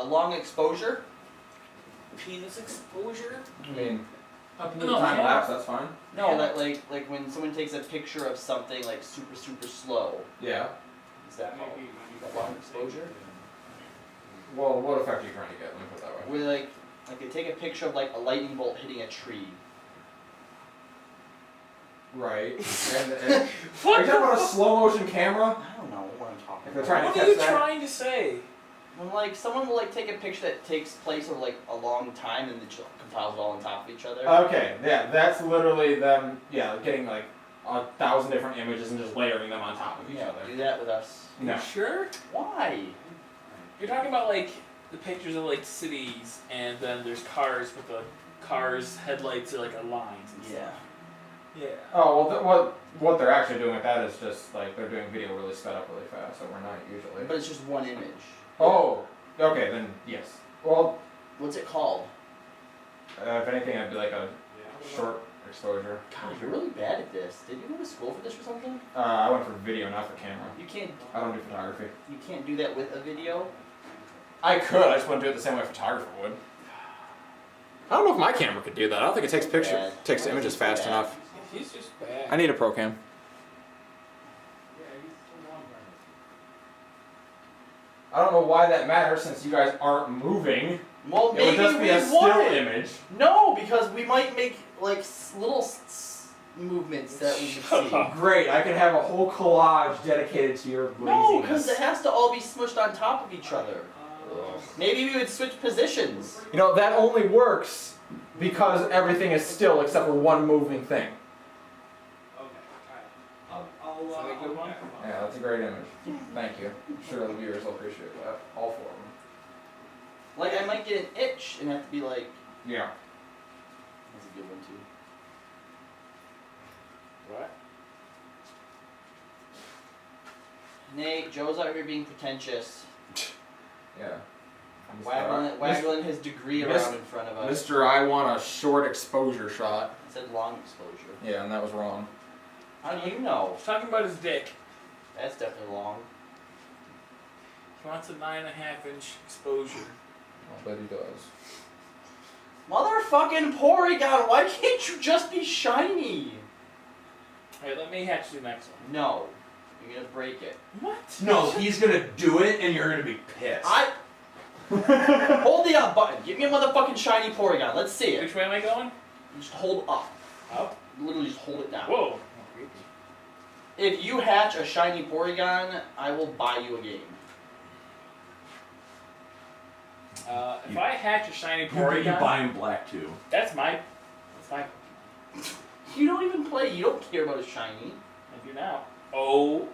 long exposure. Penis exposure? I mean, No, time lapse, that's fine. No, Yeah. that like when someone takes a picture of something like super slow. Yeah. Is that called? That long exposure? Well, what effect are you trying to get? Let me put it that way. Where like they take a picture of like a lightning bolt hitting a tree. Right. And are you talking about a slow motion camera? I don't know what I'm talking If they're about. trying to What catch are you that. trying to say? When like someone will like take a picture that takes place over like a long time and they just compiles it all on top of each other. Okay, yeah, that's literally them, getting like 1,000 different images and just layering them on top of each Yeah, other. do that with us. No. You sure? Why? You're talking about like the pictures of like cities, and then there's cars with the cars' headlights are like lines and Yeah. stuff. Yeah. Oh, well, what they're actually doing with that is just like they're doing video really sped up really fast, so we're not usually. But it's just one image. Oh, okay, then yes. Well, What's it called? if anything, I'd be like a short exposure. God, you're really bad at this. Did you go to school for this or something? I went for video, not for camera. You can't. I don't do photography. You can't do that with a video. I could, I just wouldn't do it the same way a photographer would. I don't know if my camera could do that. I don't think it takes Bad. images fast Bad. enough. He's just bad. I need a pro cam. I don't know why that matters since you guys aren't moving. Well, It maybe would just be a we still would. image. No, because we might make like little movements that we can see. Great, I could have a whole collage dedicated to your laziness. No, because it has to all be smushed on top of each other. Maybe we would switch positions. You know, that only works because everything is still except for one moving thing. Is that a good one? Yeah, that's a great image. Thank you. I'm sure the viewers will appreciate that. All four of them. Like I might get an itch and have to be like, Yeah. that's a good one too. What? Nate, Joe's out here being pretentious, Yeah. waggling his degree Miss- around in front of us. Mr. I want a short exposure shot. It said long exposure. Yeah, and that was wrong. How do you know? He's talking about his dick. That's definitely long. He wants a 9.5-inch exposure. I'll bet he does. Motherfucking Porygon, why can't you just be shiny? Alright, let me hatch the next one. No, you're gonna break it. What? No, he's gonna do it and you're gonna be pissed. Hold the up button. Give me a motherfucking shiny Porygon. Let's see it. Which way am I going? Just hold up. Up? Literally just hold it down. Whoa. If you hatch a shiny Porygon, I will buy you a game. If I hatch a shiny You Porygon, buy him black too. that's my. You don't even play. You don't care about a shiny. I do now. Oh.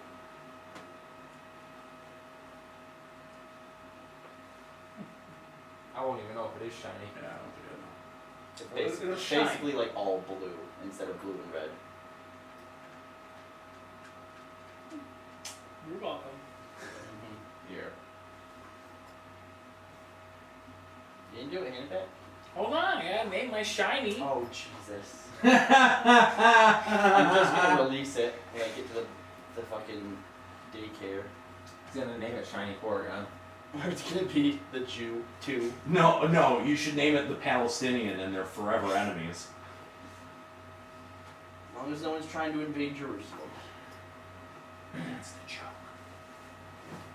I won't even know if it is shiny. Yeah, I don't think I know. It's Well, basically, it'll shine. basically like all blue instead of blue and red. You're welcome. Here. You didn't do it, hand it back? Hold on, I gotta name my shiny. Oh, Jesus. I'm just gonna release it when I get to the fucking daycare. He's gonna name it Shiny Porygon. It's gonna be the Jew 2. No, you should name it the Palestinian and they're forever enemies. As long as no one's trying to invade Jerusalem. That's the joke.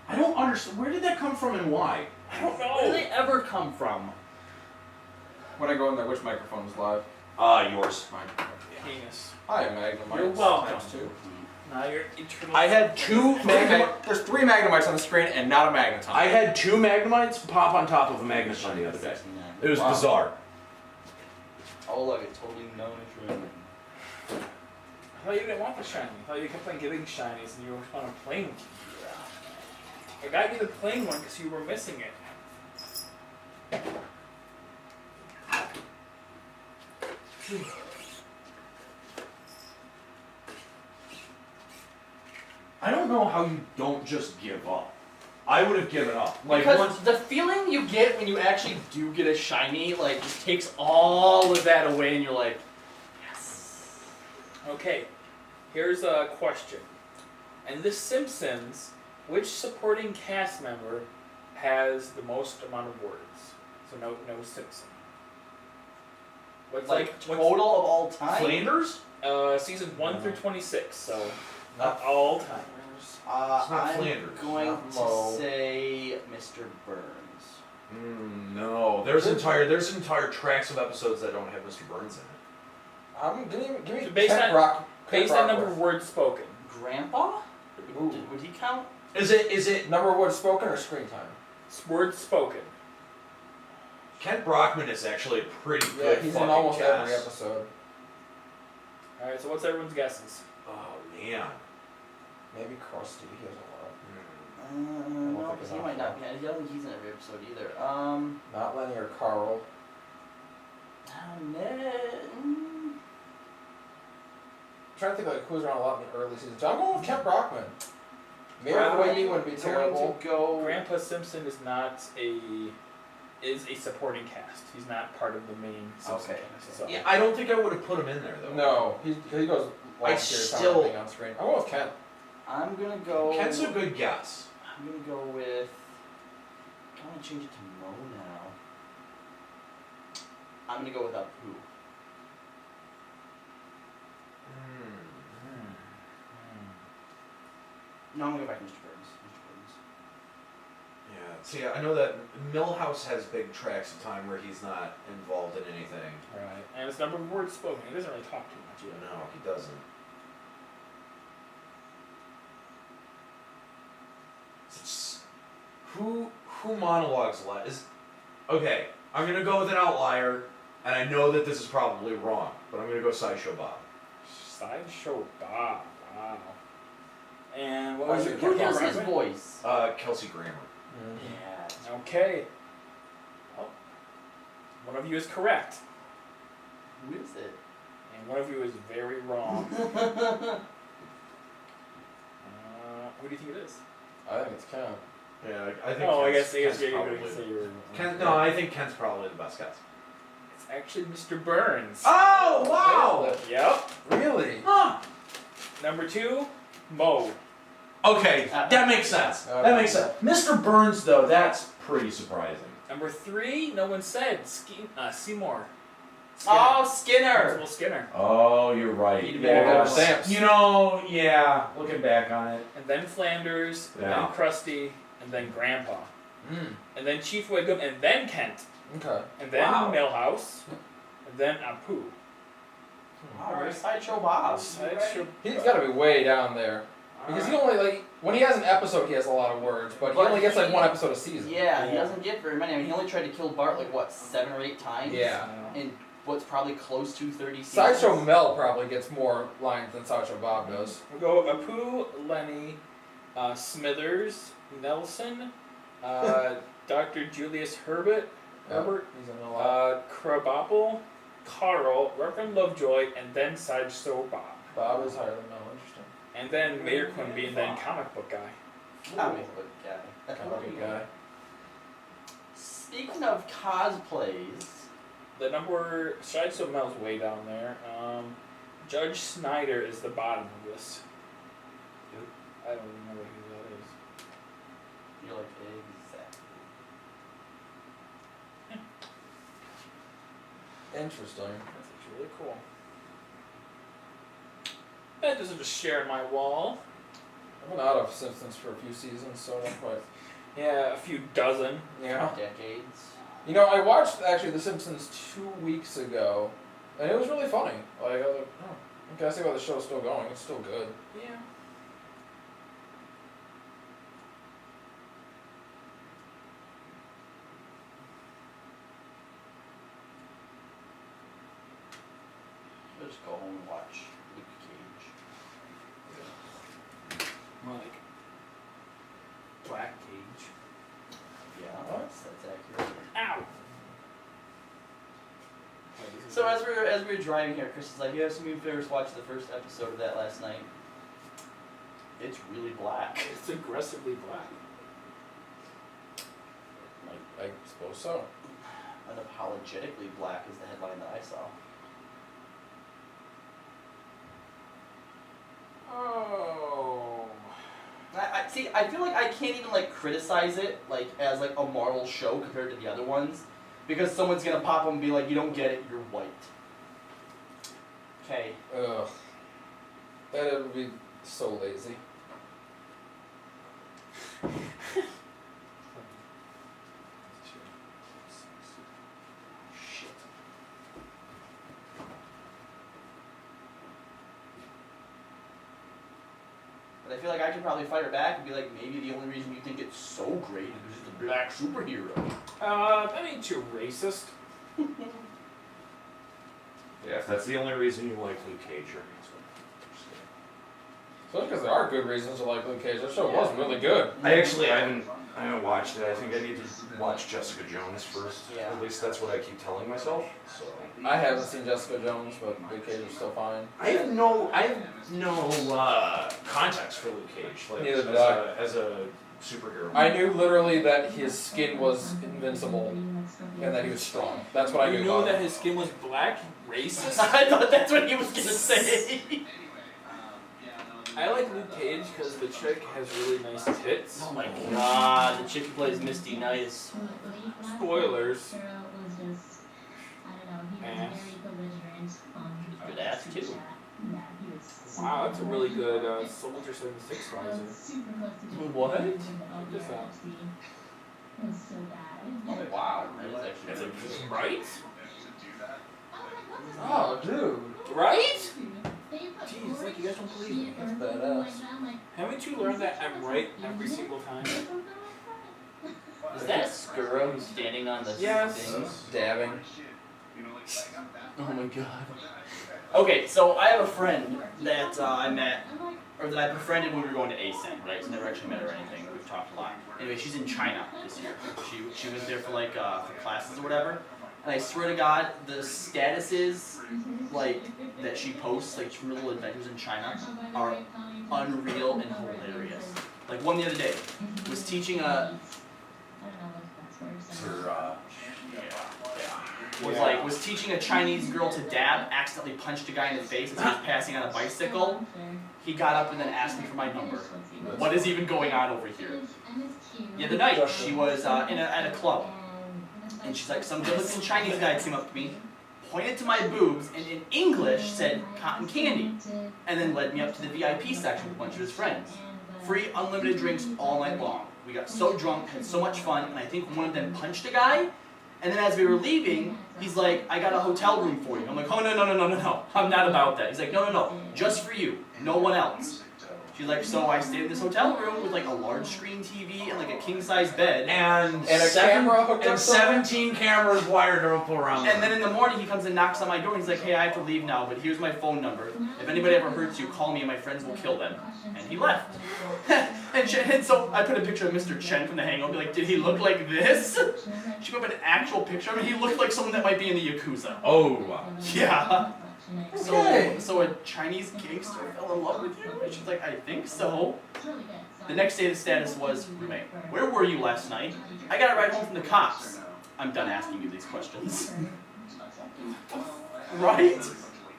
I don't understand. Where did that come from and why? I don't Where did know. they ever come from? When I go in there, which microphone is live? Yours. Mine. Penis. I have Magnum You're mics. welcome. Times two. Now you're internal. I had two There's three Magnemites on the screen and not a Magneton. I had two Magnemites pop on top of a Magneton the other day. 69. It was Wow. bizarre. Oh, look, it's totally known as ruined. I thought you didn't want the shiny. I thought you kept on getting shinies and you were on a plane. I got you the plain one because you were missing it. I don't know how you don't just give up. I would have given up. Like Because once. the feeling you get when you actually do get a shiny, like, just takes all of that away and you're like, yes. Okay, here's a question. In The Simpsons, which supporting cast member has the most amount of words? So no Simpson. What's Like total of all time? Flanders? Seasons 1 through 26. So Not all time. It's not I'm Flanders. going Not to Mo. say Mr. Burns. No. There's entire tracks of episodes that don't have Mr. Burns in it. give me So based Kent on- Brock. Based on number of words spoken. Grandpa? Ooh. Would he count? Is it Number of words spoken or screen time? Words spoken. Kent Brockman is actually a pretty Yeah, good he's fucking in almost guess. every episode. Alright, so what's everyone's guesses? Oh man. Maybe Krusty. He has a lot. No, think because it's he might not not be. I don't think he's in every episode either. Not Lenny or Carl. Ned. I'm trying to think like who's around a lot in the early seasons. I'm going with Kent Brockman. Mayor I'm Whitney would be Going terrible. to go. Grandpa Simpson is a supporting cast. He's not part of the main Simpson Okay. cast. So. Yeah, I don't think I would have put him in there though. No, he goes long I period of time still- being on screen. I'm going with Kent. I'm gonna go. Kent's a good guess. I'm gonna go with. I want to change it to Mo now. I'm gonna go with Apu. No, I'm gonna go back to Mr. Burns. Mr. Burns. Yeah. See, I know that Millhouse has big tracks of time where he's not involved in anything. Right. And his number of words spoken. He doesn't really talk too much either. No, he doesn't. It's- Who monologues a lot? Okay, I'm gonna go with an outlier, and I know that this is probably wrong, but I'm gonna go Sideshow Bob. Sideshow Bob. Wow. And what Why was is it? it Who Kent does his Brockman? voice? Kelsey Grammer. Yeah. Okay. Well, one of you is correct, Who is it? and one of you is very wrong. Who do you think it is? I think it's Kent. Yeah, I think. Oh, I Kent's guess you're probably- going to say you're. Kent, no, I think Kent's probably the best guess. It's actually Mr. Burns. Oh wow! Yep. Really? Huh. Number 2, Mo. Okay, that makes sense. That makes sense. Mr. Burns, though, that's pretty surprising. Number 3, no one said. Seymour. Oh, Skinner. Principal Skinner. Oh, you're right. He'd have been Yeah. good. Stamps. You know, yeah. Looking back on it, And then Flanders, and Yeah. then Krusty, and then Grandpa. Mm. And then Chief Wiggum, and then Kent. Okay. And then Wow. Millhouse. And then Apu. Wow, where's Sideshow Bob? Sideshow. He's got to be way down there. Because he only, like, when he has an episode, he has a lot of words, but he But only gets, like, he- one episode a season. Yeah, he Yeah. doesn't get very many. I mean, he only tried to kill Bart like what, 7 or 8 times? Yeah. In what's probably close to 30 seasons. Sideshow Mel probably gets more lines than Sideshow Bob does. We'll go Apu, Lenny, Smithers, Nelson, Dr. Julius Herbert, He's in a lot. Krabappel, Carl, Reverend Lovejoy, and then Sideshow Bob. Bob is higher than Mel. Interesting. And then Mayor Quimby, and then comic book guy. Comic book guy. Comic guy. Speaking of cosplays, The number Sideshow Mel's way down there. Judge Snyder is the bottom of this. I don't remember who that is. you're like exactly. Interesting. That's actually really cool. That doesn't just share my wall. I've been out of Simpsons for a few seasons, so I don't quite. Yeah, a few dozen. Yeah. Decades. You know, I watched actually The Simpsons 2 weeks ago, and it was really funny. Like, I was like, oh, okay, I see why the show's still going. It's still good. Yeah. We'll just go home and watch Luke Cage. More like Black Cage. Yeah, that's accurate. Ow! So as we were driving here, Chris is like, "Yeah, some of you favorites watched the first episode of that last night. It's really black." It's aggressively black. I suppose so. Unapologetically black is the headline that I saw. Oh. see, I feel like I can't even like criticize it like as like a Marvel show compared to the other ones, because someone's gonna pop up and be like, you don't get it, you're white. Okay. Ugh. That would be so lazy. Shit. But I feel like I could probably fight her back and be like, maybe the only reason you think it's so great is because it's a black superhero. That ain't too racist. Yeah, if that's the only reason you like Luke Cage, you're an So because there are good reasons to like Luke Cage. That show was really good. I haven't watched it. I think I need to watch Jessica Jones first. Yeah. At least that's what I keep telling myself. So I haven't seen Jessica Jones, but Luke Cage is still fine. I have no context for Luke Cage, like Neither did I. as a superhero. I knew literally that his skin was invincible and that he was strong. That's what I knew. You knew about that him. his skin was black? Racist? I thought that's what he was gonna say. I like Luke Cage because the chick has really nice tits. Oh my god, the chick who plays Misty Knight is. Spoilers. Good ass too. Wow, that's a really good Soldier 76 visor. What? Just that. Oh wow, that is actually Right? Oh, dude. Right? Jeez, like you guys don't believe me. That's badass. Haven't you learned that I'm right every single time? Is that Skuro who's standing on the Yes. things? Dabbing. Oh my god. Okay, so I have a friend that I met, or that I befriended when we were going to ASEN, right? So never actually met her or anything. We've talked a lot. Anyway, she's in China this year. She went there for like for classes or whatever. And I swear to God, the statuses like that she posts, like from little adventures in China, are unreal and hilarious. Like one the other day was teaching a. Was teaching a Chinese girl to dab, accidentally punched a guy in the face as he was passing on a bicycle. He got up and then asked me for my number. What is even going on over here? The other night, she was at a club, and she's like, some good-looking Chinese guy came up to me, pointed to my boobs, and in English said cotton candy, and then led me up to the VIP section with a bunch of his friends. Free unlimited drinks all night long. We got so drunk, had so much fun, and I think one of them punched a guy. And then as we were leaving, he's like, I got a hotel room for you. I'm like, oh, no. I'm not about that. He's like, no. Just for you. No one else. She's like, so I stayed in this hotel room with like a large screen TV and like a king-size bed. And a camera hooked up and somewhere? 17 cameras wired up around. And then in the morning, he comes and knocks on my door. And he's like, hey, I have to leave now, but here's my phone number. If anybody ever hurts you, call me and my friends will kill them. And he left. and so I put a picture of Mr. Chen from The Hangover. Be like, did he look like this? She put up an actual picture of him. He looked like someone that might be in the Yakuza. Oh, wow. Yeah. Okay. So a Chinese gangster fell in love with you? And she's like, I think so. The next day the status was, roommate, where were you last night? I got a ride home from the cops. I'm done asking you these questions. Right?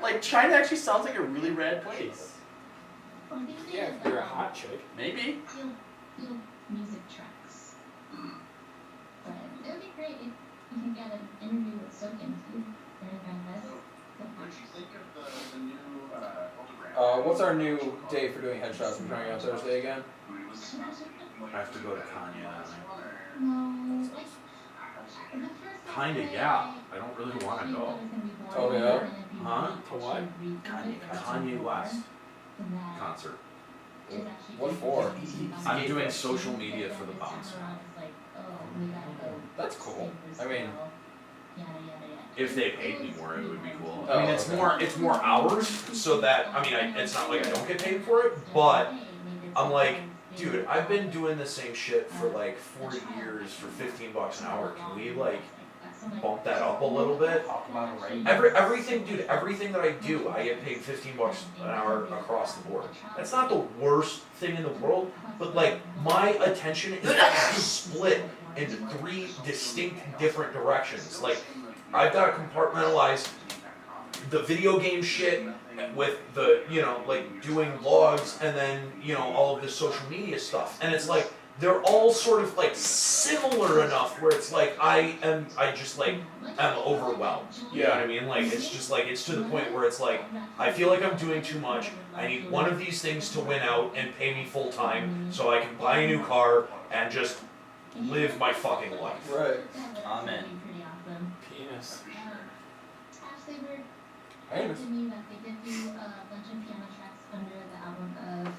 Like, China actually sounds like a really rad place. Yeah, if you're a hot chick. Maybe. Music tracks. But it would be great if you could get an interview with Soken too. What did you think of the new What's our new day for doing headshots? We're trying on Thursday again. I have to go to Kanye. No. Kinda, yeah. I don't really want to go. Oh, yeah? Huh? To what? Kanye West concert. What for? I'm doing social media for the bouncer. That's cool. I mean, If they paid me more, it would be cool. Oh, I mean, it's okay. more hours, so that it's not like I don't get paid for it, but I'm like, dude, I've been doing the same shit for like 40 years for $15 an hour. Can we like bump that up a little bit? Talk about a rate. Everything that I do, I get paid $15 an hour across the board. That's not the worst thing in the world, but like my attention is split into 3 distinct different directions. Like I've got to compartmentalize the video game shit with the, you know, like doing vlogs and then, you know, all of this social media stuff. And it's like, they're all sort of like similar enough where it's like, I just like, am overwhelmed. You know what I mean? Like, it's just like, it's to the point where it's like, I feel like I'm doing too much. I need one of these things to win out and pay me full time so I can buy a new car and just live my fucking life. Right. Amen. Penis. Ashley, we're Hey, to me that they did do a bunch of piano tracks under the album of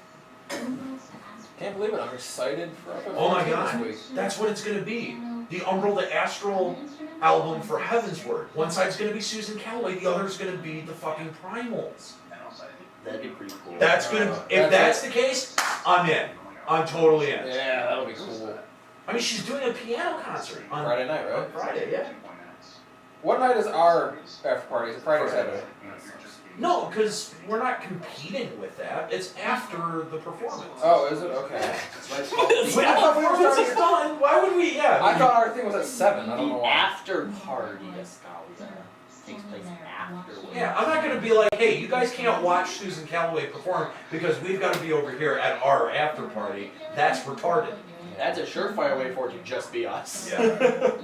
Emeralds to Astral. can't believe it. I'm excited for episode Oh my 14 God. this week. That's what it's gonna be. The Umbral the Astral album for Heaven's Word. One side's gonna be Susan Calloway, the other's gonna be the fucking Primals. And also, I think That'd be pretty cool. That's gonna, if that's the case, I'm in. I'm totally in. Yeah, that'll be cool. I mean, she's doing a piano concert on Friday night, right? Friday, yeah. What night is our after party? Is it Friday or Saturday? No, because we're not competing with that. It's after the performance. Oh, is it? Okay. Wait, I thought performance is done. Why would we? Yeah. I thought our thing was at 7. I don't know The why. after party Escalia takes place afterwards. Yeah, I'm not gonna be like, hey, you guys can't watch Susan Calloway perform because we've got to be over here at our after party. That's retarded. That's a surefire way for it to just be us. Yeah.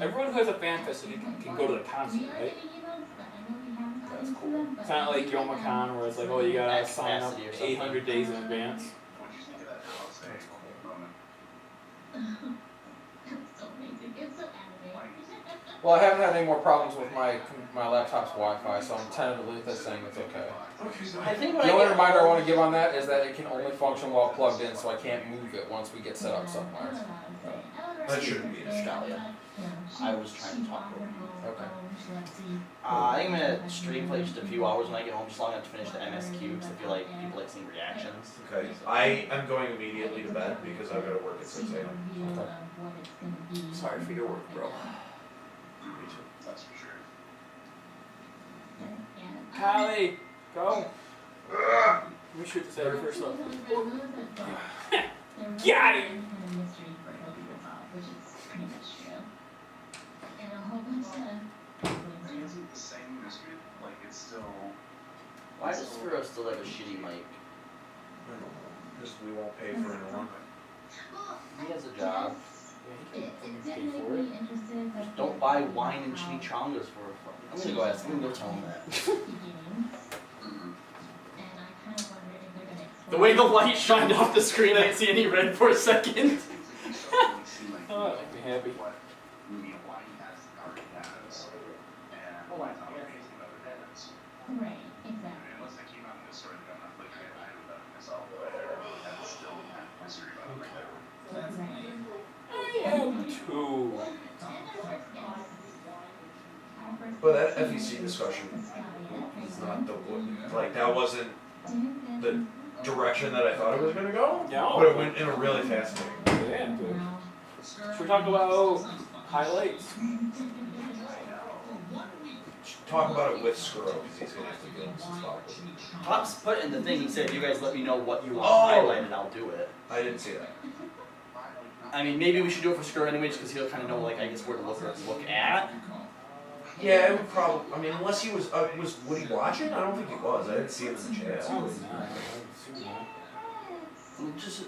Everyone who has a fan fest can go to the concert, right? That's cool. It's not like YomaCon where it's like, oh, you gotta Max sign up capacity or something. 800 days in advance. What do you think of that Alice moment? It's so amazing. It's so animated. Well, I haven't had any more problems with my laptop's Wi-Fi, so I'm tentatively saying it's okay. I think when The I only get reminder I want to give on that is that it can only function while plugged in, so I can't move it once we get set up somewhere. That shouldn't be an Australia. I was trying to talk over you. Okay. I think I'm gonna stream for like just a few hours when I get home, just long enough to finish the MSQ because I feel like people like seeing reactions. Okay. I am going immediately to bed because I've got to work at 6 a.m. Sorry for your work, bro. Me too. That's for sure. Kylie, go. We shoot this out first though. Got him! Which is pretty much true. And a whole bunch of Isn't the same mystery? Like, it's still. Why does Furo still have a shitty mic? I don't know. Because we won't pay for anyone. He has a job. It did make me interested that Don't buy wine and chimichangas for a fucking. I'm gonna go ask. I'm gonna go tell him that. beginnings. And I kind of wondered if they're gonna explore The way the light shined off the screen, I didn't see any red for a second. Oh, that makes me happy. What why he has already has. And why it's not amazing about it has. Right, I exactly. mean, unless they came out with this story on Netflix, I haven't done it myself, but that's still kind of mystery about it right now. I am too. But that FEC discussion is not the like that wasn't the direction that I thought it was gonna go. No. But it went in a really fascinating. Yeah, dude. Should we talk about highlights? Talk about it with Skuro because he's gonna have to give him some thought. Pops put in the thing. He said, "If you guys let me know what you want Oh. highlighted, I'll do it." I didn't see that. I mean, maybe we should do it for Skuro anyway, just because he'll kind of know, like, I guess where to look at. Yeah, it would probably. I mean, unless he was Woody watching? I don't think he was. I didn't see him in the chat. Probably not. Just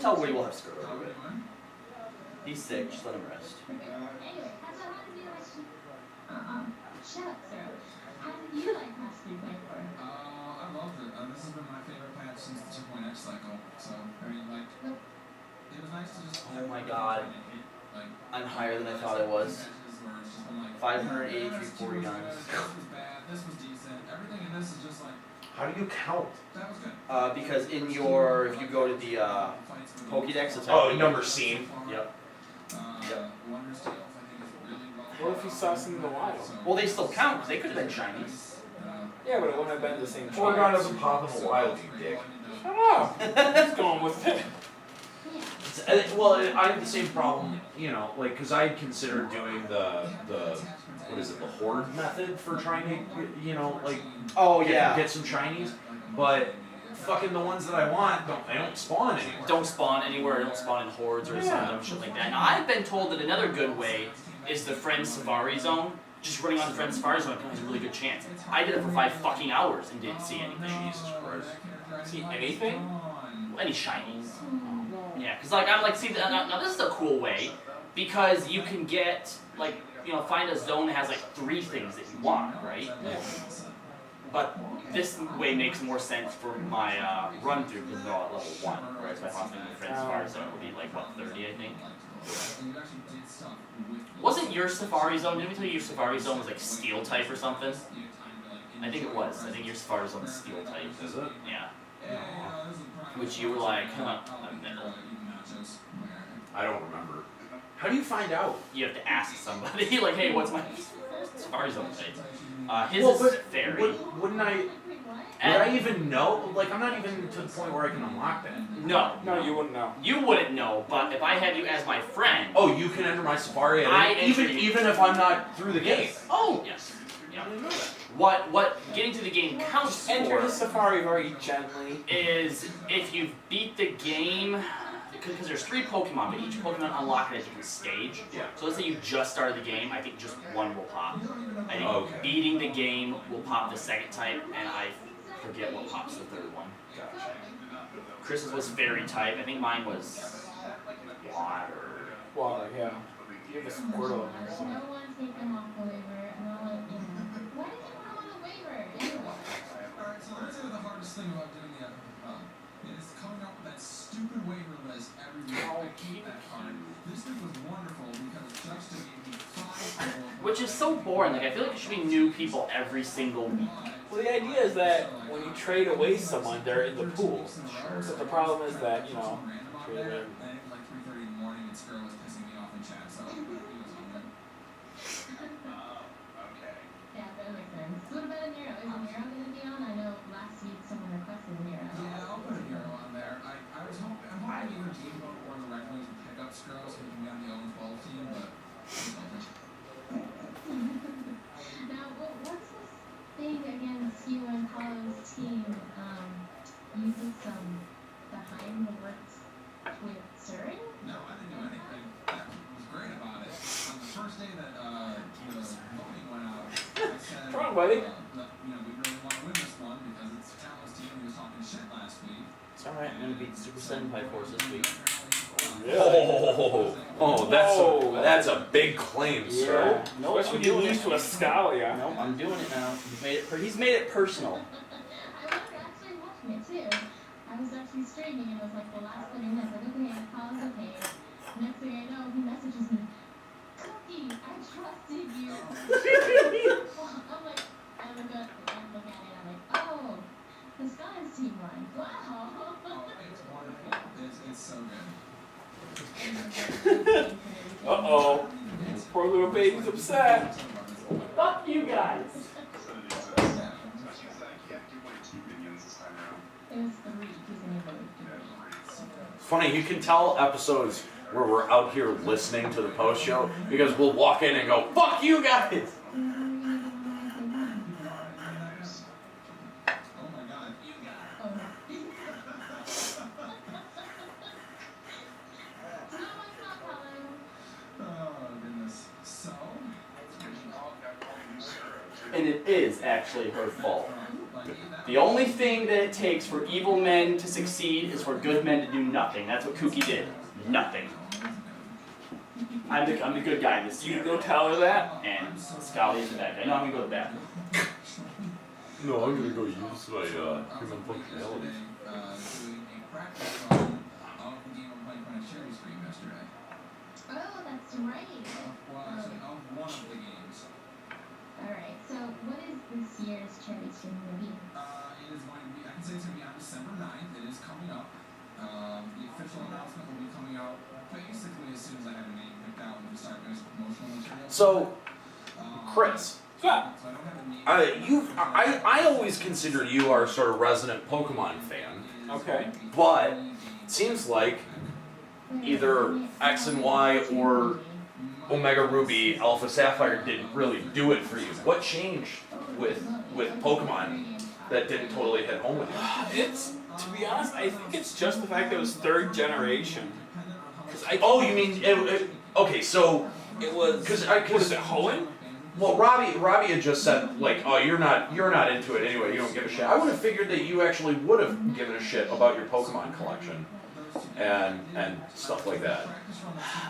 tell Woody we'll have Skuro do it. He's sick. Just let him rest. Anyway, so how did you like? Shut up, Sarah. How did you like Patch 3.4? I loved it. This has been my favorite patch since the 2.x cycle. So, I mean, like, it was nice to just. Oh my God. Like, I'm higher than I thought I was. patches where it's just been like, 583 that's too 40 bad, guns. This was bad. This was decent. Everything in this is just like, How do you count? that was good. Because in your, if you go to the Fights with Pokédex, it's Oh, number seen. Yep. Yep. Wonders Tales, I think, is really well. What if he saw some in the wild? Well, they still count, because they could have been shinies. Yeah, but it wouldn't have been the same Porygon choice. doesn't pop in the wild, you dick. Shut up! He's going with it. Well, I have the same problem, you know, like, because I considered doing the what is it, the horde method for trying to, you know, like, Oh, get some shinies, but fucking the ones that I want, they don't spawn anywhere. Don't spawn anywhere, don't spawn in hordes or some dumb shit like that. Now, I've been told that another good way is the Friend Savari Zone, just running on the Friend Safari Zone has a really good chance. I did it for 5 fucking hours and didn't see anything. Jesus Christ. See anything? Any shinies. Yeah, because like I'm like, see, now this is a cool way because you can get like, you know, find a zone that has like 3 things that you want, right? But this way makes more sense for my run through because they're all at level 1, whereas if I want to do the Friend Safari Zone, it would be like what, 30, I think. Wasn't your Safari Zone? Didn't we tell you your Safari Zone was like Steel type or something? I think it was. I think your Safari Zone was Steel type. Is it? Yeah. Which you were like, huh, I'm middle. I don't remember. How do you find out? You have to ask somebody, like, hey, what's my Safari Zone type? His Well, is but fairy. wouldn't I? Would I even know? Like, I'm not even to the point where I can unlock that. No, you wouldn't know. You wouldn't know, but if I had you as my friend. Oh, you can enter my Safari I at even enter you. even if I'm not through the game. Oh, yes. Yeah. I didn't know that. What getting to the game counts Enter for the Safari very gently. is if you beat the game, because there's 3 Pokemon, but each Pokemon unlocked at a different stage. Yeah. So let's say you just started the game, I think just 1 will pop. I think Okay. beating the game will pop the 2nd type, and I forget what pops the 3rd one. Gotcha. Chris's was fairy type, I think mine was water. Water, yeah. You have a Squirtle in there. No one take them off the waiver, and I'll let you know. Why did you put them on the waiver? Anyway. Alright, so let me tell you the hardest thing about doing the is coming up with that stupid waiver list every week. I hate that part. This week was wonderful because Justin gave me 5 people. Which is so boring, like I feel like it should be new people every single week. Well, the idea is that when you trade away someone, they're in the pool. So the problem is that, you know, And at like 3:30 in the morning, and Skirl was pissing me off in chat, so he was on there. Okay. Yeah, that makes sense. What about a Nero? Is a Nero gonna be on? I know last week someone requested a Nero. Yeah, I'll put a hero on there. I'm hoping either Game or the Red Wings will pick up Skirl so he can be on the 0-12 team, but. Now, what's this thing against you and Kallo's team? You did some behind the works with Surin? No, I didn't do anything. That was great about it. On the first day that the voting went out, I said, Wrong, buddy. that, you know, we really want to win this one because it's Talon's team who was talking shit last week. It's alright, I'm gonna beat Super Sentai Force this week. That's a big claim, sir. No, Especially I'm when you doing lose it. to a Scalia. No, I'm doing it now. He's made it personal. I was actually watching it too. I was actually streaming and it was like the last 30 minutes. Like, okay, Kallo's okay. Next thing I know, he messages me, Cookie, I trusted you. I'm like, I look at it and I'm like, oh, the Sky's team line. Wow. Oh, it's wonderful. It's so good. Uh-oh. Poor little baby's upset. Fuck you guys! It was 3. He's in a 3. Funny, you can tell episodes where we're out here listening to the post show because we'll walk in and go, "Fuck you guys." Oh my god, you got Oh, no. It's not my fault, Kallo. Oh goodness. So, And it is actually her fault. The only thing that it takes for evil men to succeed is for good men to do nothing. That's what Kooky did. Nothing. I'm the good guy in this You team. go tell her that? And Scully is the bad guy. No, I'm gonna go to the bathroom. No, I'm gonna go use my human functionality. doing a practice run of the game of playing on a cherry stream yesterday. Oh, that's right. Well, actually, of one of the games. Alright, so what is this year's cherry stream gonna be? It is going to be, I can say it's going to be on December 9th. It is coming up. The official announcement will be coming out basically as soon as I have a name picked out and we start doing some promotional material. So, Chris, so I don't have a name. I always consider you our sort of resident Pokemon fan, Okay. but it seems like either X and Y or Omega Ruby, Alpha Sapphire didn't really do it for you. What changed with Pokemon that didn't totally hit home with you? It's, to be honest, I think it's just the fact that it was 3rd generation. Oh, you mean okay? So It was. because What is it, Hoenn? Well, Robbie had just said like, oh, you're not into it anyway. You don't give a shit. I would have figured that you actually would have given a shit about your Pokemon collection, and stuff like that.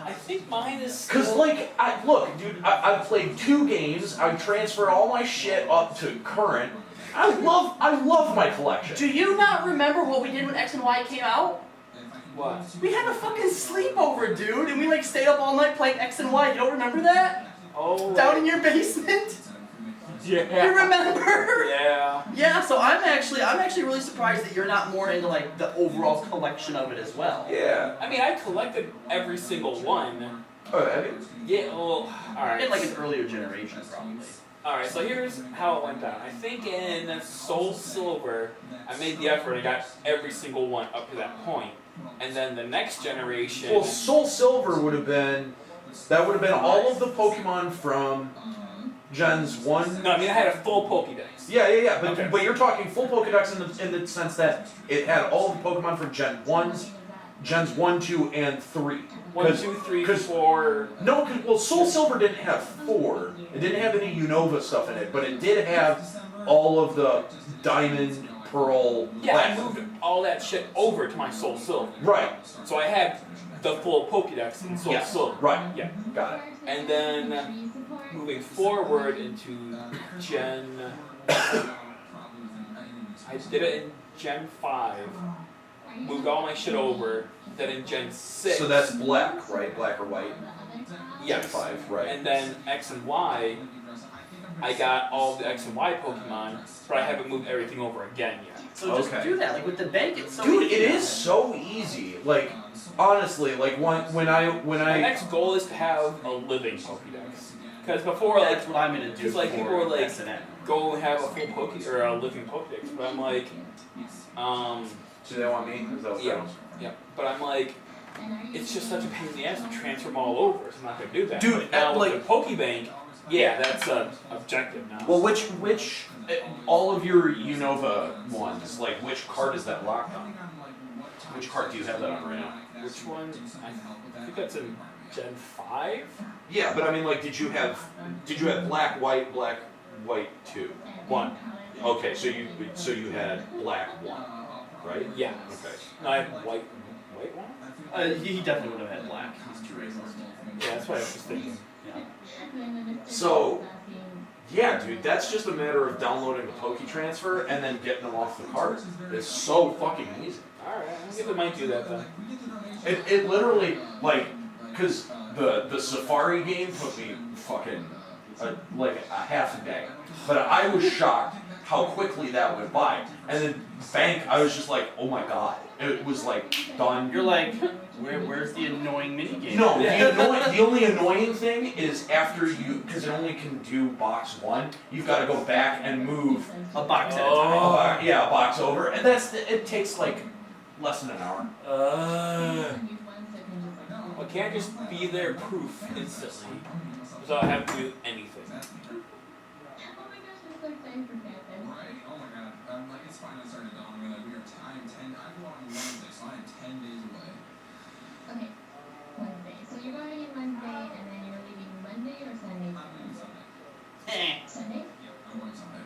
I think mine is. Cause like, look, dude, I've played 2 games. I've transferred all my shit up to current. I love my collection. Do you not remember what we did when X and Y came out? What? We had a fucking sleepover, dude, and we like stayed up all night playing X and Y. You don't remember that? Oh. Down in your basement? Yeah. You remember? Yeah. Yeah, so I'm actually really surprised that you're not more into like the overall collection of it as well. Yeah. I mean, I collected every single one. Oh, have you? Yeah. Well, all right. In like an earlier generation, probably. All right. So here's how it went down. I think in Soul Silver, I made the effort. I got every single one up to that point, and then the next generation. Well, Soul Silver would have been all of the Pokemon from Gens 1. No, I mean I had a full Pokédex. Yeah. But, Okay. but you're talking full Pokedex in the sense that it had all of the Pokemon from Gens 1, 2, and 3. 1, 2, 3, 4. No, well, Soul Silver didn't have 4. It didn't have any Unova stuff in it, but it did have all of the Diamond, Pearl, Yeah, I Platinum. moved all that shit over to my Soul Silver. Right. So I had the full Pokédex in Soul Yes. Silver. Right. Yeah. Got it. And then moving forward into Gen. I did it in Gen 5. Moved all my shit over. Then in Gen 6. So that's black, right? Black or white? Yes. Gen 5, right. And then X and Y, I got all the X and Y Pokemon, but I haven't moved everything over again yet. So just Okay. do that. Like with the bank, it's so Dude, easy. it is so easy. Like, honestly, like when I My next goal is to have a living Pokédex. Because before, like, That's what I'm gonna do. Because, like, for people were like, S&M. go have a full or a living Pokédex, but I'm like, do they want me? Is that what yeah, that was? yeah. But I'm like, it's just such a pain in the ass to transfer them all over, so I'm not gonna do that. Dude, But now like- with the Pokébank, yeah, that's an objective now. Well, which all of your Unova ones, like which card is that locked on? Which card do you have that on right now? Which one? I think that's in Gen 5. Yeah, but I mean, like, did you have black, white 2? 1. Okay, so you had black 1, right? Yeah. Okay. No, I have white one. He definitely would have had black. He's too racist. Yeah, that's what I was just thinking. Yeah. So, yeah, dude, that's just a matter of downloading the Poke Transfer and then getting them off the cart. It's so fucking easy. Alright, I guess I might do that then. It literally, like, because the Safari game took me fucking, like, a half a day. But I was shocked how quickly that went by. And then Bank, I was just like, oh my god. It was, like, done. You're like, where's the annoying minigame? No, Yeah. the only annoying thing is after you, because it only can do box 1, you've got to go back and move A box at a Oh. time. a box over, and it takes like less than an hour. Well, can't I just be there proof instantly without having to do anything? Oh my gosh, I'm so excited for campus. Right? Oh my god. Like it's finally started to dawn on me that I go on Wednesday, so I am 10 days away. Okay, Wednesday. So you're going in Wednesday and then you're leaving Monday or Sunday? I'm leaving Sunday. Sunday? Yep, I'm going Sunday.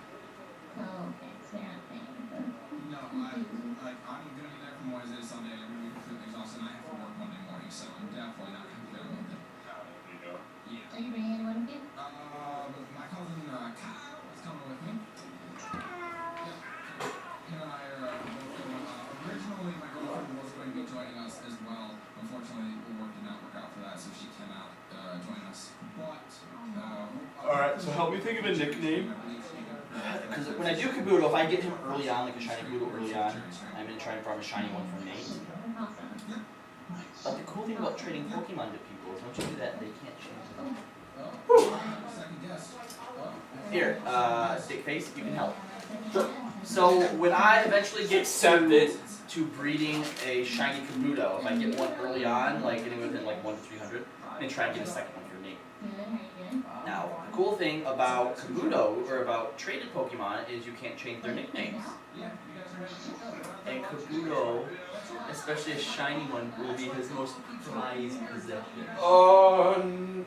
Oh, okay. So you're not paying for No, I'm gonna be there from Wednesday to Sunday. I'm gonna be completely exhausted. And I have to work Monday morning, so I'm definitely not gonna be there Monday. Yeah. Are you bringing anyone with you? My cousin Kallo is coming with me. Him and I are both going. Originally, my girlfriend was going to be joining us as well. Unfortunately, the work did not work out for that, so she cannot join us. But Alright, so help me think of a nickname. Because when I do Kabuto, if I get him early on, like a shiny Kabuto early on, I'm going to try and farm a shiny one for Nate. Awesome. But the cool thing about trading Pokemon to people is once you do that, they can't change them. second guess. Here, Dick Face, you can help. So when I eventually get to breeding a shiny Kabuto, if I get one early on, like getting within like 1 to 300, I'm going to try and get a second one for Nate. Good, how you doing? Now, the cool thing about Kabuto, or about traded Pokemon, is you can't change their nicknames. And Kabuto, especially a shiny one, will be his most prized possession.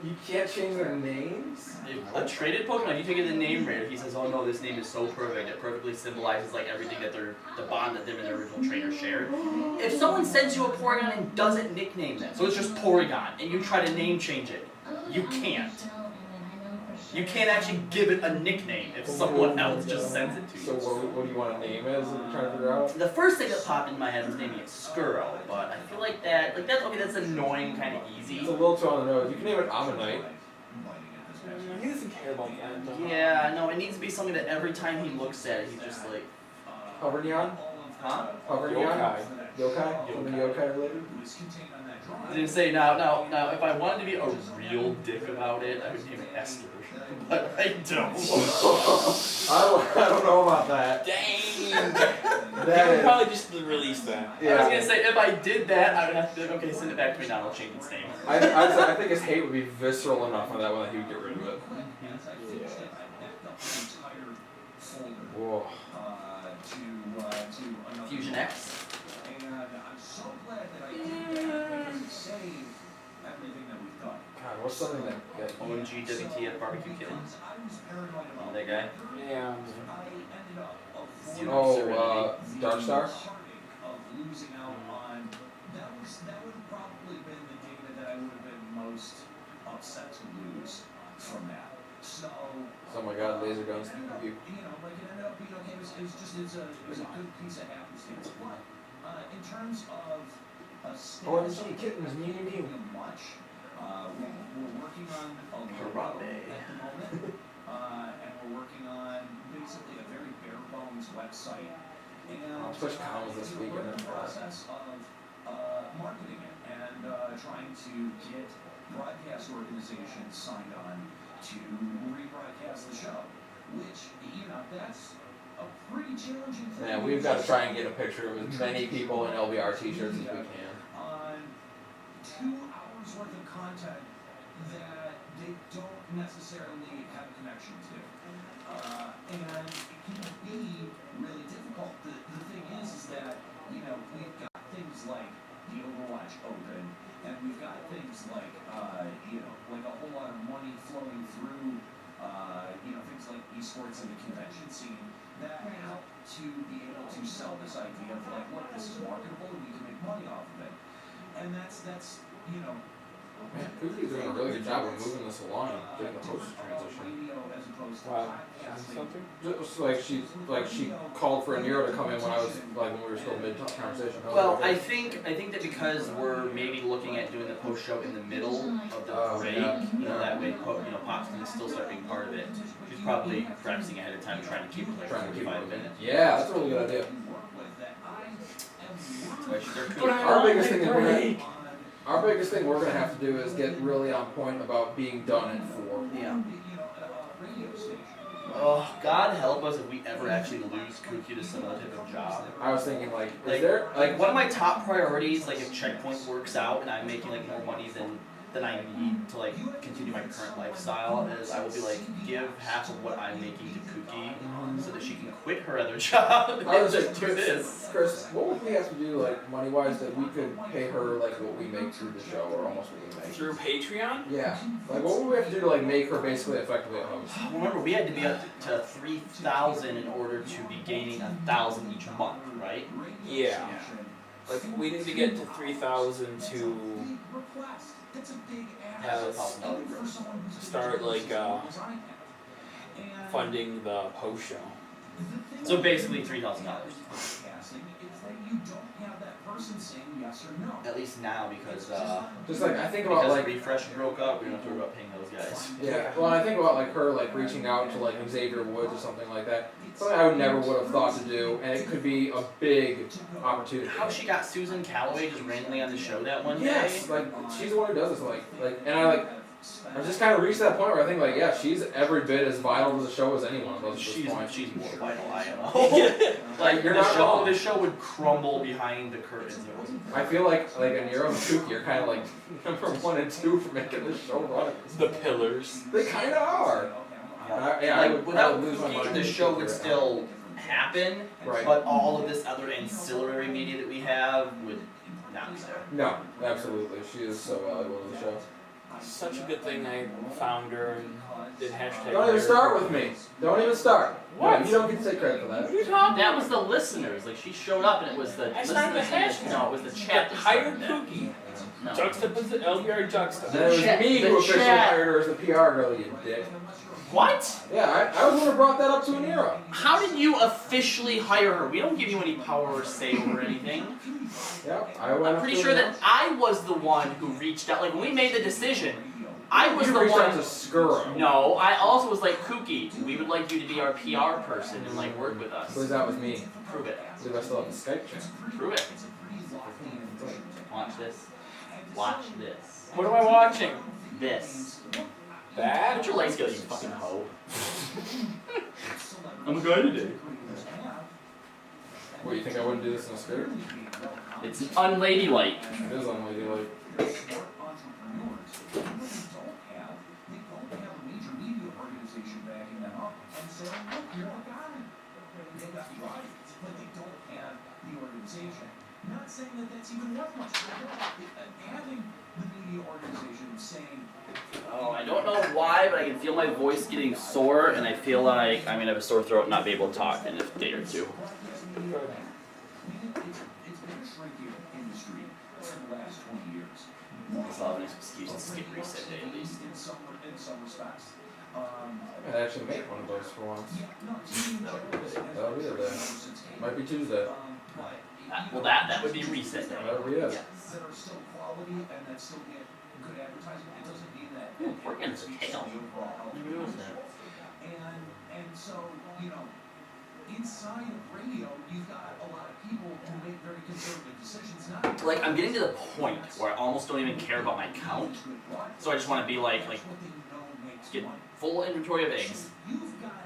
You can't can't change their names? A traded Pokemon, you take it the name rare, he says, oh no, this name is so perfect, it perfectly symbolizes like everything that the bond that them and their original trainer shared. If someone sends you a Porygon and doesn't nickname them, so it's just Porygon, and you try to name change it, you can't. You can't actually give it a nickname if someone else just sends it to you. So what do you want to name it? Is it trying to figure out? The first thing that popped in my head was naming it Skuro, but I feel like that's okay, that's annoying, kind of easy. It's a little too on the nose. You can name it Ammonite. He doesn't care about that. Though. Yeah, no, it needs to be something that every time he looks at it, he's just like, Hoverneon? huh? Hoverneon? Yokai? Something yokai related? I didn't say now, if I wanted to be a real dick about it, I would name it Esther. But I don't. I don't know about that. Dang! That They would is, probably just release that. I was gonna say, if I did that, I would have to be like, okay, send it back to me now, I'll change its name. I think his hate would be visceral enough on that one that he would get rid of it. Whoa. Fusion X? And I'm so glad that I did that because it saved everything that we've done. God, what's something that... OMG WTF Barbecue Kitten. Oh, that guy? Yeah. Oh, Darkstar? Of losing out on that would have probably been the data that I would have been most upset to lose from that. So Oh my god, laser guns. like it ended up being okay. It was a good piece of happenstance. But in terms of OMG, kittens, Mew. much. We're working on a logo Harambe. at the moment, and we're working on basically a very bare bones website. And I'll push commas this we're weekend. in the process of marketing it and trying to get broadcast organizations signed on to rebroadcast the show, which that's a pretty challenging thing. Man, we've got to try and get a picture of as many people in LBR t-shirts as we can. On 2 hours worth of content that they don't necessarily have a connection to. And it can be really difficult. The thing is that, we've got things like the Overwatch Open, and we've got things like, like a whole lot of money flowing through, things like esports and the convention scene that help to be able to sell this idea of like, look, this is marketable and we can make money off of it. And that's Man, Poopy's doing a really good job of moving this along and getting the host transition. Wow. Something? Just like she called for a Nero to come in when when we were still mid conversation. Well, I think that because we're maybe looking at doing the post show in the middle of the break, that way, Pops can still start being part of it. She's probably practicing ahead of time, trying to keep it like 45 minutes. Yeah, that's a really good idea. But she's Our biggest thing is our biggest thing we're gonna have to do is get really on point about being done at 4. Yeah. Oh, God help us if we ever actually lose Cookie to some other type of job. I was thinking is there one of my top priorities, like if Checkpoint works out and I'm making like more money than I need to like continue my current lifestyle, is I will be like give half of what I'm making to Cookie so that she can quit her other job I and was just do this. Chris, what would we have to do money wise that we could pay her like what we make through the show or almost what we make? Through Patreon? Yeah. Like what would we have to do to make her basically effectively a host? Remember, we had to be up to 3,000 in order to be gaining 1,000 each month, right? Yeah. Like we need to get to 3,000 to start funding the post show. So basically $3,000. At least now, because Just I think about because Refresh broke up, we don't have to worry about paying those guys. yeah. Well, I think about her reaching out to Xavier Woods or something like that. Something I would never would have thought to do, and it could be a big opportunity. How she got Susan Calloway just randomly on the show that one day? Yes, she's the one who does this. And I just kind of reached that point where I think yeah, she's every bit as vital to the show as anyone of us at this point. She's more vital, I know. You're not wrong. The show would crumble behind the curtains if it wasn't. I feel like a Nero and Cookie are kind of number 1 and 2 for making this show run. The pillars. They kind of are. Yeah, would without lose my Cookie, mind the if show Cookie would were still happen, Right. but all of this other ancillary media that we have would not be there. No, absolutely. She is so valuable to the show. Such a good thing I found her and did hashtag. Don't even start with me. Don't even start. What? No, you don't get to take credit for What that. are you talking That was the listeners. Like she showed up and it was the I started the listeners. hashtag. No, it was the chat that Hired started that. Pookie. No. Juxtaposed LBR juxta. Then it was chat- me the who officially chat- hired her as the PR girl, you dick. What? Yeah, I was the one who brought that up to Anira. How did you officially hire her? We don't give you any power or say over anything. Yep, I went I'm up pretty to sure Anira. that I was the one who reached out. Like when we made the decision, I was You the reached out one. to Skuro. No, I also was like, Kooky, we would like you to be our PR person and like work with us. Please, that was me. Prove it. I believe I still have the Skype chat. Prove it. Watch this. Watch this. What am I watching? This. That? Put your legs together, you fucking hoe. I'm a guy today. What, you think I wouldn't do this in a skirt? It's unladylike. It is unladylike. Not saying that that's even worth much. Having the media organization saying, Oh, I don't know why, but I can feel my voice getting sore, and I feel like I'm gonna have a sore throat and not be able to talk in a day or two. it's been a shrinking industry for the last 20 years. I'll have an excuse to skip reset day at least. In some respects. I'd actually make one of those for once. That'll be it then. Might be Tuesday. Well, that would be reset day. That'll be it. Yes. That are still quality and that still get good advertising. It doesn't mean that. Ooh, we're getting some tail. Maybe it was that. And so, you know, inside of radio, you've got a lot of people who make very conservative decisions. Not Like, I'm getting to the point where I almost don't even care about my count. So I just want to be like get full inventory of eggs,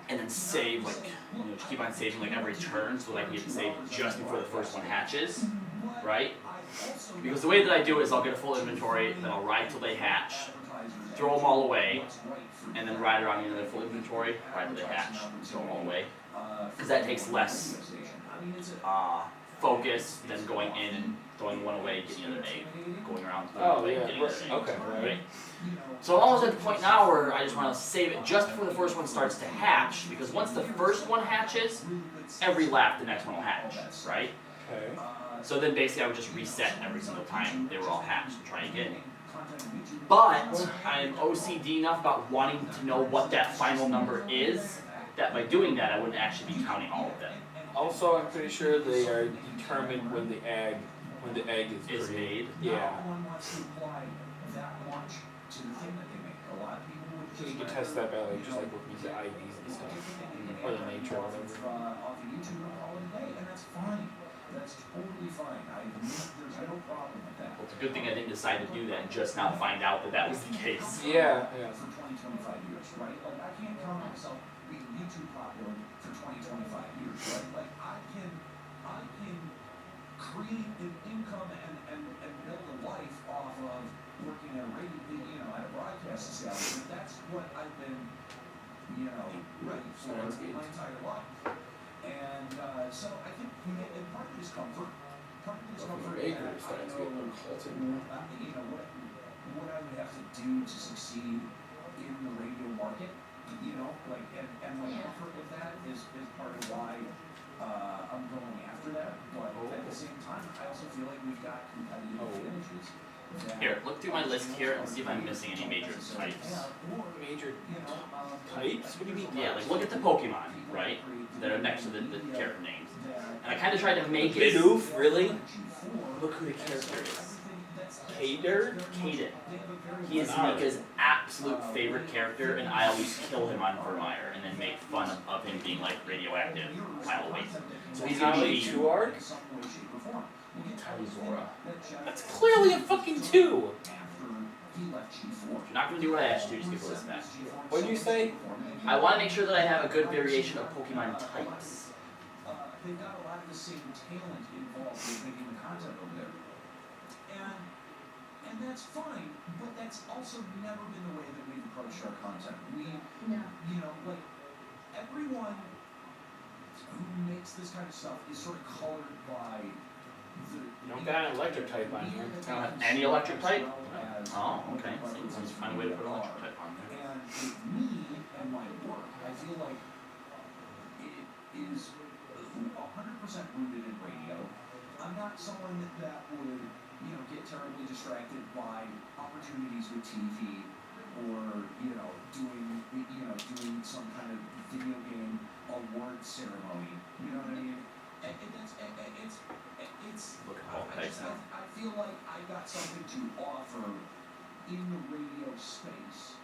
and then save, like, you know, just keep on saving, like, every turn so that I can get saved just before the first one hatches, right? Because the way that I do it is I'll get a full inventory, then I'll ride till they hatch, throw them all away, and then ride around another full inventory, ride till they hatch, throw them all away. Because that takes less focus than going in and throwing one away, getting another egg, going around, throwing Oh, away, yeah. getting another egg. Okay, right. So I'm almost at the point now where I just want to save it just before the first one starts to hatch, because once the first one hatches, every lap the next one will hatch, right? Okay. So then basically I would just reset every single time they were all hatched and try again. But I'm OCD enough about wanting to know what that final number is, that by doing that I wouldn't actually be counting all of them. Also, I'm pretty sure they are determined when the egg Is created. made. Yeah. one wants to apply that much to the thing that they make. A lot of people would So you just can test that by like just like looking at the IVs and stuff, or the nature or whatever. off of YouTube and call it a day, and that's fine. That's totally fine. There's no problem with that. Well, it's a good thing I didn't decide to do that and just now find out that that was the case. Yeah. For 20, 25 years, right? Like, I can't count myself being YouTube popular for 20, 25 years, right? Like, I can create an income and build a life off of working at a radio, you know, at a broadcast establishment. That's what I've been, you know, ready for my entire life. And so I think, and part of it is comfort. Part of it is comfort. Acres, And I that's know, getting cultic. you know, what I would have to do to succeed in the radio market, you know, like, and my comfort with that is part of why I'm going after that. But at the same time, I also feel like we've got competitive advantages. Here, look through my list here and see if I'm missing any major types. Major types? What do you mean? Yeah, like look at the Pokemon, right? That are next to the character names. And I kind of tried to make it. Bidoof, really? Look who the character is. Cater? Caden. He is Mika's absolute favorite character, and I always kill him on Vermeer and then make fun of him being like radioactive while awake. So he's gonna be Two arc? Talizora. That's clearly a fucking 2! You're not gonna do what I asked you, just give a list back. What'd you say? I want to make sure that I have a good variation of Pokemon types. They've got a lot of the same talent involved with making the content over there. And that's fine, but that's also never been the way that we've approached our content. You know, like, everyone who makes this kind of stuff is sort of colored by You don't got an electric type on here. I don't have any electric type? Oh, okay. So you just find a way to put an electric type on there. And with me and my work, I feel like it is 100% rooted in radio. I'm not someone that would, get terribly distracted by opportunities with TV or, doing some kind of video game award ceremony. You know what I mean? And it's Look at all types now. I feel like I got something to offer in the radio space.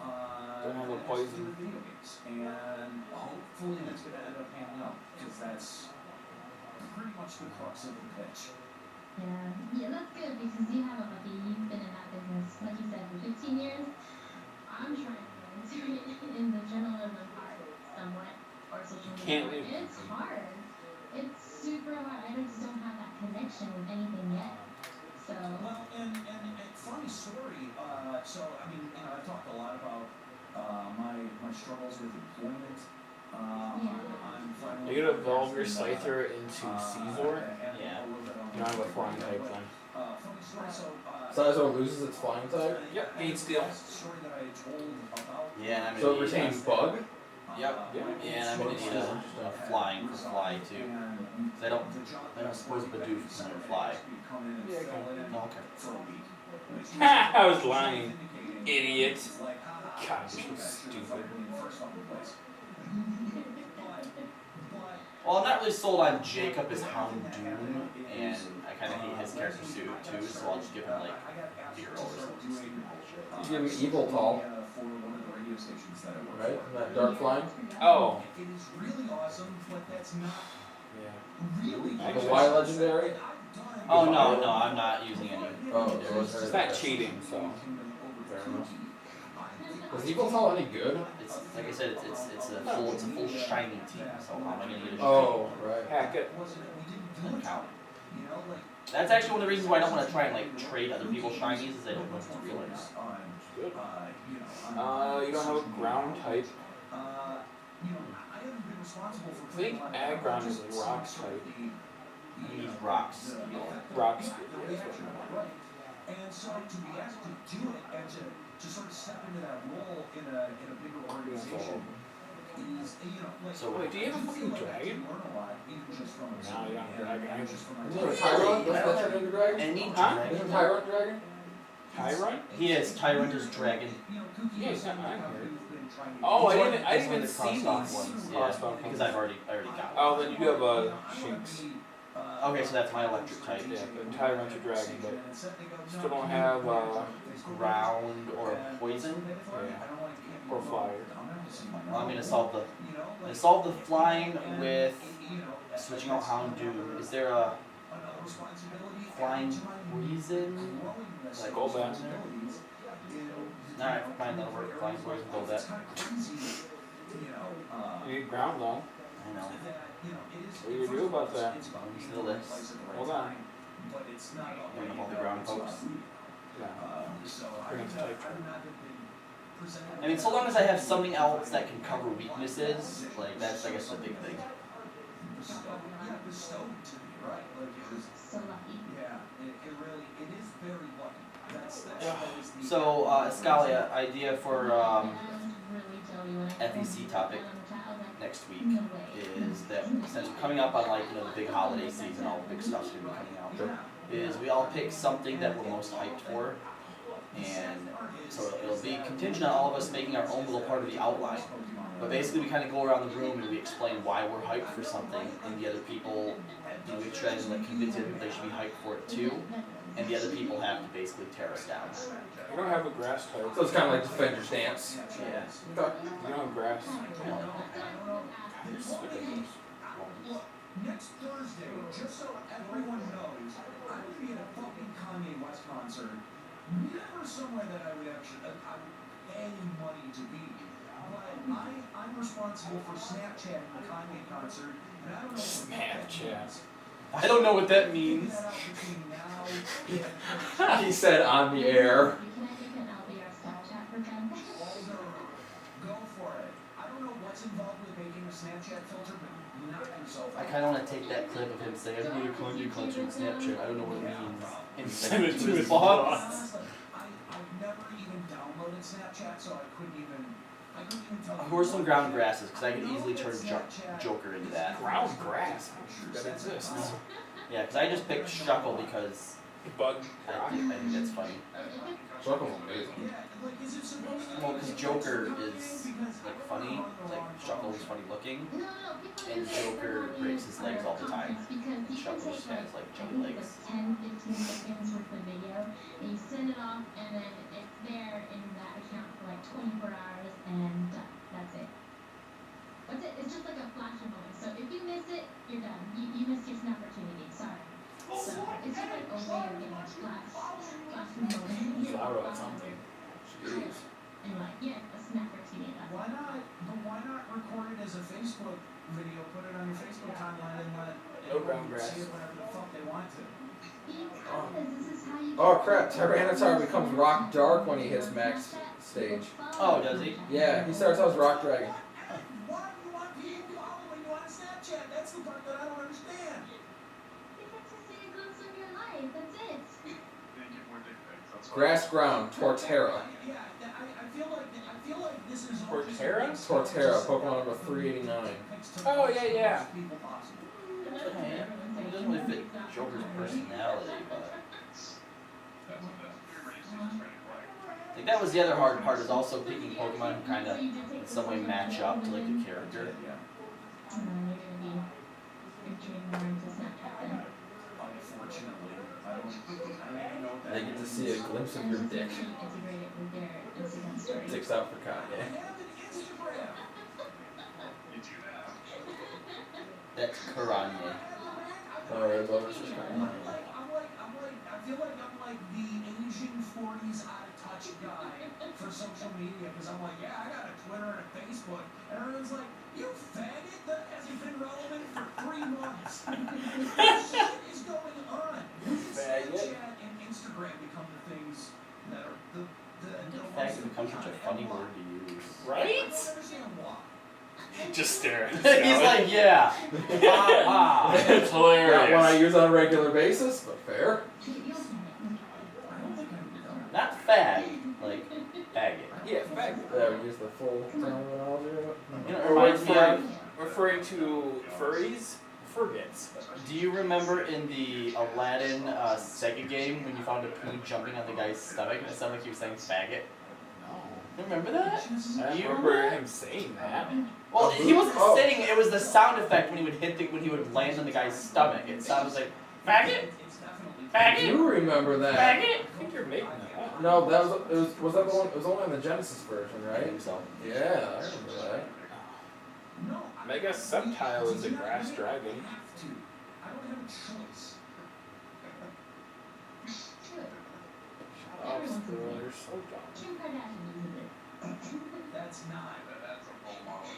Don't have a that has to do poison. with video games. And hopefully that's going to end up panning out, because that's pretty much the crux of the pitch. Yeah, that's good because you have a hobby. You've been in that business, like you said, for 15 years. I'm trying to get into it in the journalism part somewhat, or social Can't media. leave. It's hard. It's super hard. I just don't have that connection with anything yet. So. Well, and funny story. I've talked a lot about my struggles with employment. I'm finally. You gotta evolve your Scyther into Caesar. Yeah. You don't have a flying type then. Funny story. Sizer loses its flying type. Yep, gain steel. Story that I told about. Yeah, and I'm So it gonna need retains bug. Yep. Yeah, and I'm gonna need a flying for fly too. They don't suppose Bidoof can never fly. Yeah, I No, okay. Ha! I was lying. Idiot. God, you're so stupid. Well, I'm not really sold on Jacob as Hound Doom, and I kind of hate his character suit too, so I'll just give him like Hero or something. You give him evil tall, right? That dark flying. Oh. It is really awesome, but that's not Yeah. really The Y legendary. Oh no, I'm not using any. Oh, it was It's not cheating, so. Fair enough. Was evil tall any good? It's like I said, it's a full shiny team. So how am I gonna get a shiny? Oh, right. Hack it. Doesn't count. That's actually one of the reasons why I don't want to try and like trade other people's shinies, is I don't know if it's real or not. Good. You don't have a ground type. I think Aggron is a rock type. He needs rocks. Rocks. And so to be asked to do it and to sort of step into that role in a bigger organization is, like. So Wait, do you have a I feel fucking like I dragon? can learn a lot, even just from No, you don't have a dragon. just from Isn't there a Tyrant? Doesn't that turn into dragon? Any Huh? dragon. Isn't Tyrant dragon? Tyrant? He is. Tyrant is dragon. Yeah, he's not on here. Oh, I didn't He's one even of the see crosstalk these. ones. Yeah, Crosstalk because ones. I've already got one. Oh, then you have a Shinx. Okay, so that's my electric type. Yeah, but Tyrant's a dragon, but still don't have Ground or poison. yeah, or fire. Well, I'm gonna solve the flying with switching out Hound Doom. Is there a flying poison? Like Go back. Alright, fine, that'll work. Flying poison, go that. You need ground though. I know. What do you do about that? Still this. Hold on. Bring up all the ground folks. Yeah. Bring it tight. I mean, so long as I have something else that can cover weaknesses, like that's I guess the big thing. So lucky. So, Escalia, idea for FEC topic next week is that since we're coming up on like the big holiday season, all the big stuff's gonna be coming out. Is we all pick something that we're most hyped for, and so it'll be contingent on all of us making our own little part of the outline. But basically, we kind of go around the room and we explain why we're hyped for something, and the other people, we try and like convince them they should be hyped for it too, and the other people have to basically tear us down. You don't have a grass type. So it's kind of like defend your stance. Yeah. Okay. You don't have grass. Next Thursday, just so everyone knows, I'm gonna be at a fucking Kanye West concert. Never somewhere that I would actually pay money to be. But I'm responsible for Snapchatting the Kanye concert, and I don't know what Snapchat. I don't know what that means. He said on the air. Can I make an LBR Snapchat for them? Go for it. I don't know what's involved with making a Snapchat filter, but now I kind of want to take that clip of him saying, "I need a Kanye concert on Snapchat. I don't know what it means," and Send it to his boss. boss. I've never even downloaded Snapchat, so I couldn't even tell you. Who are some ground grasses? Because I could easily turn Joker into that. Ground grass. That exists. Yeah, because I just picked Shuckle because Bug. I think that's funny. Chuckle's amazing. Well, because Joker is like funny, like Shuckle is funny looking, and Joker breaks his legs all the time. And Shuckle just has like chubby legs. 10-15 seconds worth of video, and you send it off, and then it's there in that account for like 24 hours, and that's it. That's it. It's just like a flash of moment. So if you miss it, you're done. You missed your snap opportunity. Sorry. So it's just like a way of getting a flash moment. Flower or something. Jeez. And like, yeah, a snap opportunity. Why not record it as a Facebook video, put it on your Facebook timeline, and let No ground grass. see it whenever the fuck they want to? Because this is how you Oh crap, Tyranitar becomes Rock Dark when he hits max stage. Oh, does he? Yeah, he starts out as Rock Dragon. Why do you want people following you on Snapchat? That's the part that I don't understand. You get to see a glimpse of your life. That's it. They get more dick pics. That's why. Grass Ground, Torterra. Yeah, I feel like this is all just Torterra? a big Torterra, just Pokemon number 389. Oh, yeah, yeah. people possible. Yeah, it doesn't really fit Joker's personality, but I think that was the other hard part, is also picking Pokemon who kind of in some way match up to like the character. And then you're gonna be entering more into Snapchat then. Unfortunately, I don't even know what They get to see a glimpse of your dick. Integrate it with their Instagram story. Dicks out for Kanye. I have an Instagram. You do now. That's Karanye. Oh, Red Velvet's just I Kanye. feel like I'm like the Asian 40s out of touch guy for social media, because I'm like, yeah, I got a Twitter and a Facebook, and everyone's like, you faggot, that hasn't been relevant for 3 months. What shit is going on? Snapchat and Instagram become the things that are the Faggot becomes such a funny word to use. Right? I don't understand why. Just stare at He's like, yeah. Ha It's Not one I hilarious. use on a regular basis, but fair. You'll get it. I don't think I'm Not fag, like faggot. Yeah, fact. There, we use the full terminology of it. You know, it Or reminds me of, referring to furries, furgets. do you remember in the Aladdin Sega game when you found a poo jumping on the guy's stomach and it sounded like he was saying faggot? You remember that? I You remember him saying that. Well, he wasn't Oh. sitting, it was the sound effect when he would when he would land on the guy's stomach. It sounded like, faggot? It's definitely Faggot? You remember that? Faggot? I think you're making that up. No, that was that the one? It was only on the Genesis version, I right? think so. Yeah, I remember that. No, Mega Subtile is a grass dragon. I have to. I don't have a choice. Good. Oh, Squirrel, you're so dumb. Kim Kardashian uses it. That's not. That's a role model.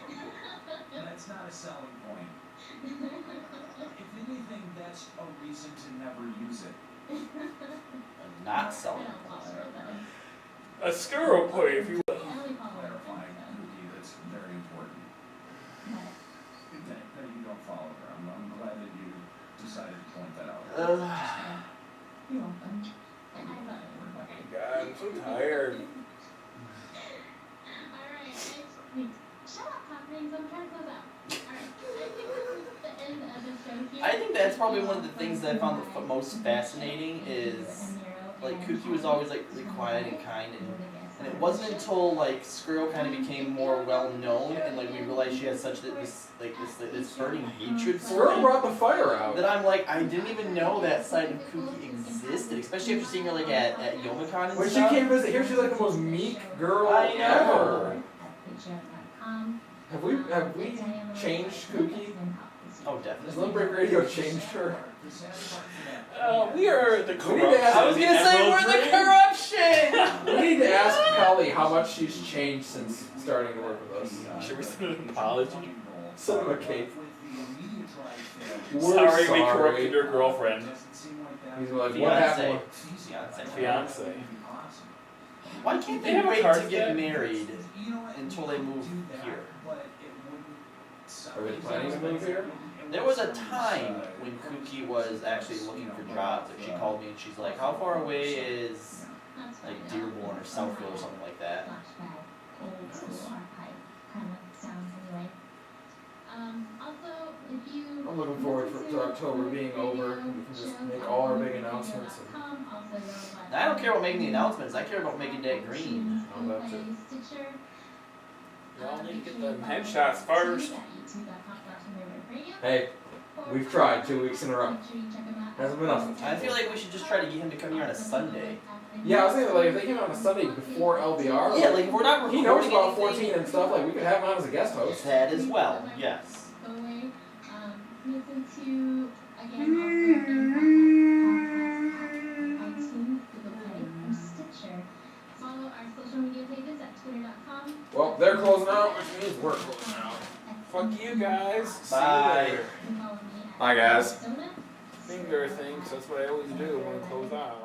That's not a selling point. If anything, that's a reason to never use it. I'm not I selling. don't follow her though. A squirrel point, if you will. I only follow her Clarifying though. cookie, that's very important. But That you don't follow her. I'm glad that you decided to point that out. you're welcome. And I love it. Okay. God, I'm so tired. Alright, next week. Shut up, Pop Rings. I'm trying to close out. Alright. I think this is the end of the show here. I think that's probably one of the things that I found the most fascinating is, like, Kooky was always, like, really quiet and kind, and it wasn't until, like, Squirrel kind of became more well-known, and, like, we realized she had such this burning hatred for Squirrel him, brought the fire out. that I'm like, I didn't even know that side of Kooky existed, especially after seeing her, like, at Youmacon and When she stuff. came visit here, she's like the most meek girl I know. ever. Patreon.com. Have we changed Kooky? Oh, Has definitely. Limbrick Radio changed her? The sad part for that. We are the We need to corrupt. ask- I was gonna say, we're the corruption! We need to ask Kalli how much she's changed since starting to work with us. Should we send an apology? Send him a cake. We're Sorry, we sorry. corrupted your girlfriend. He's like, what Fiance. happened? Fiance. Why can't They they have a wait card to get set? married until they move here? But it wouldn't Are we planning to move here? There was a time when Kookie was actually looking for jobs. Like she called me and she's like, "How far away is like Dearborn or Southfield or something like that?" Old school archive kind of sounds anyway. Also, if you I'm looking forward to October being over. We can just make all our big announcements. I don't care about making the announcements. I care about making that green. Oh, that's it. Y'all need to get the headshots first. Hey, we've tried 2 weeks in a row. Hasn't been us. I feel like we should just try to get him to come here on a Sunday. Yeah, I was thinking like if they came out on a Sunday before LBR. Yeah, like if we're not he recording knows about anything, 14 and stuff. Like we could have him on as a guest host. that as well. Yes. Listen to again also iTunes, Google Play, or Stitcher. Follow our social media pages at twitter.com. Well, they're closing out, which means we're closing out. Fuck you guys. Bye. See you later. Bye, guys. Finger thing, 'cause that's what I always do when I close out.